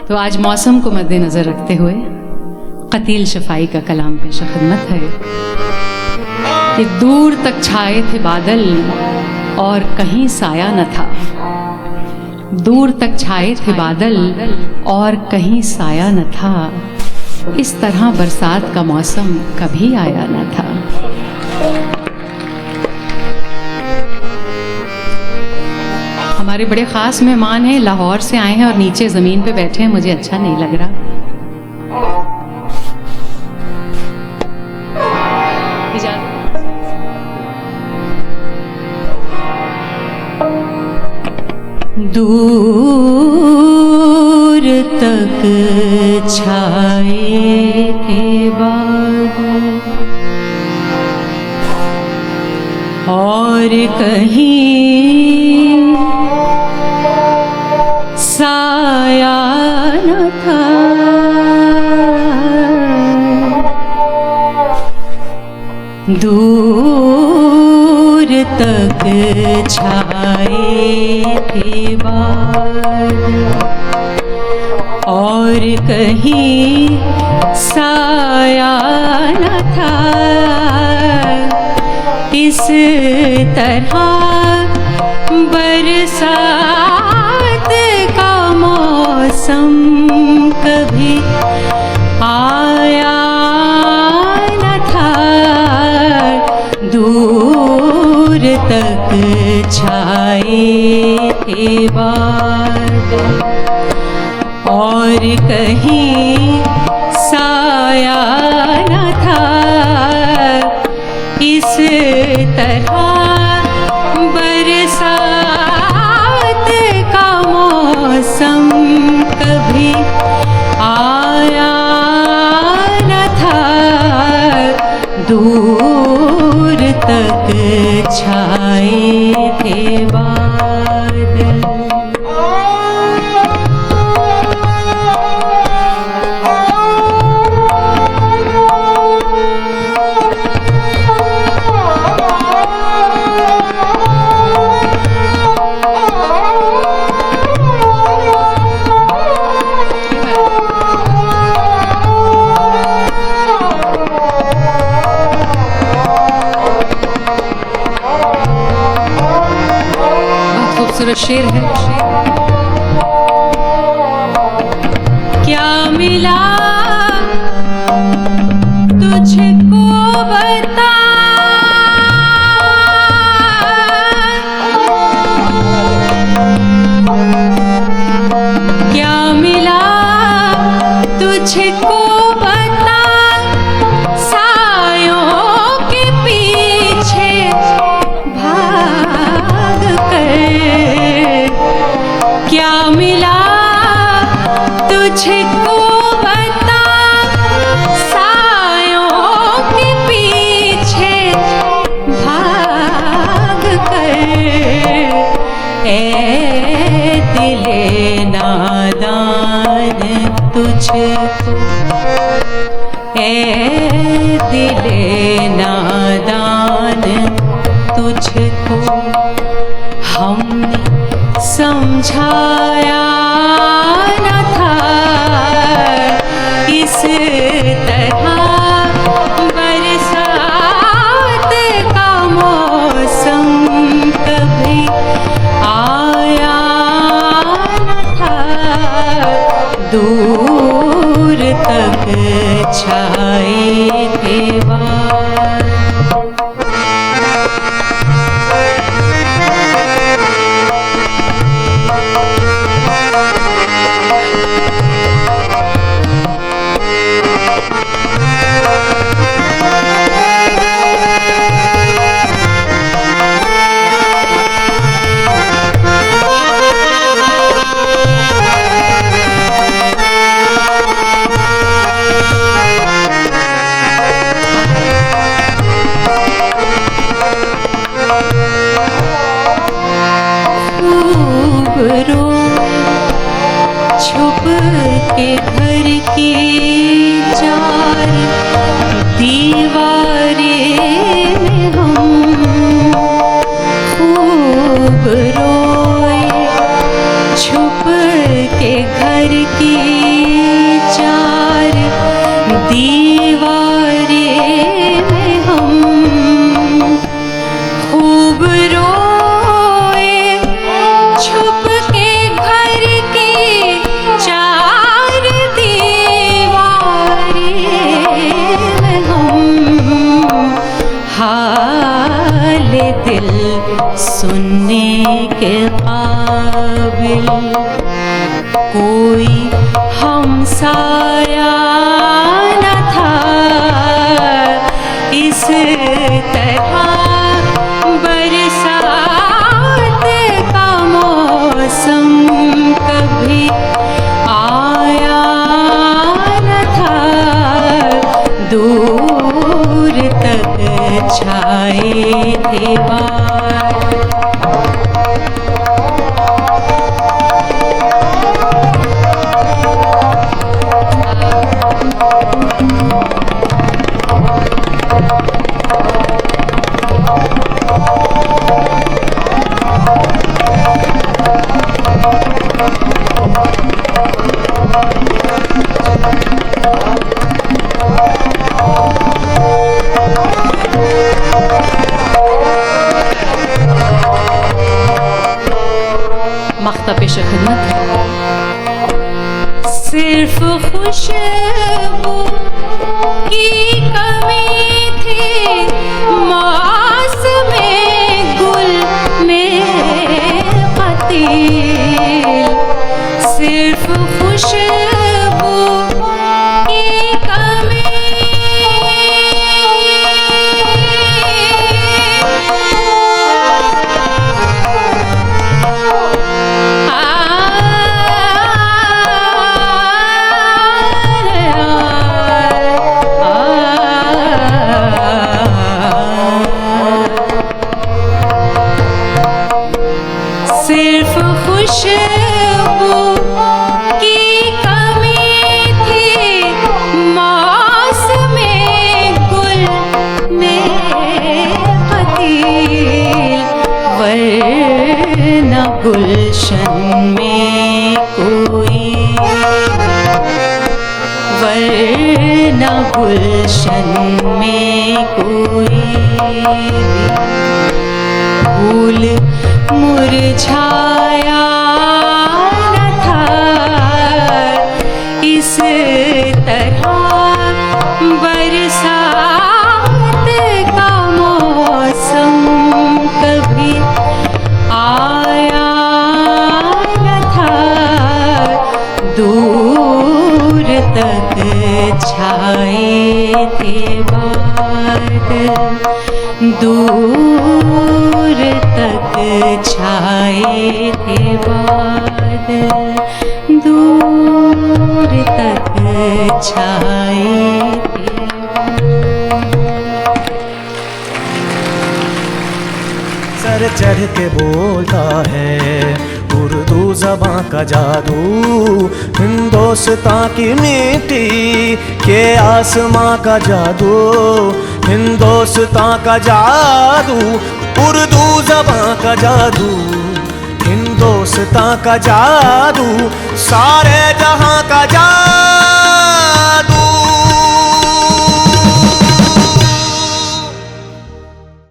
तो आज मौसम को मद्देनजर रखते हुए कतील शफाई का कलाम पेश खिदमत है कि दूर तक छाए थे बादल और कहीं साया न था। दूर तक छाए थे बादल और कहीं साया न था। इस तरह बरसात का मौसम कभी आया न था। हमारे बड़े ख़ास मेहमान हैं, लाहौर से आए हैं और नीचे ज़मीन पे बैठे हैं। मुझे अच्छा नहीं लग रहा। दूर तक छाए थे बादल और कहीं साया न था। दूर तक छाए थे बादल और कहीं साया न था। इस तरह बरसात का मौसम कभी आया न था। दूर तक छाए थे बादल और कहीं साया न था। इस तरह बरसात का मौसम कभी आया न था। दूर तक छाए थे बादल। खूबसूरत शेर है। क्या मिला तुझको बता, क्या मिला तुझको बता, सायों के पीछे भाग कर। क्या मिला तुझको बता, सायों के पीछे भाग कर। ए दिले नादान तुझको, ए दिले नादान तुझको हमने समझाया न था। इस तरह बरसात का मौसम कभी आया न था। दूर तक छाए थे बादल। छुप के घर की चार दीवारें में हम खूब रोए। छुप के घर की दीवारे में हम खूब रोए, छुप के घर की चार दीवारे में हम हाल दिल सुनने के काबिल कोई हमसाया न था। इस तरह बरसात का मौसम कभी आया न था। दूर तक छाए थे बादल। मख्ता पेश खिदमत है। सिर्फ खुशबू की कमी थी मौसमे गुल में कतील। सिर्फ खुशबू की कमी सिर्फ खुशबू की कमी थी मौसमे गुल में कतील। वरना गुलशन में कोई, वरना गुलशन में कोई फूल मुरझाया न था। इस तरह बरसात का मौसम कभी आया न था। दूर तक छाए थे बादल। दूर तक छाए थे बादल। दूर तक छाए थे सर चढ़ के बोलता है उर्दू ज़बां का जादू। हिंदुस्तान की मिट्टी के आसमां का जादू। हिंदुस्तान का जादू, उर्दू ज़बां का जादू। हिंदुस्तान का जादू, सारे जहां का जादू।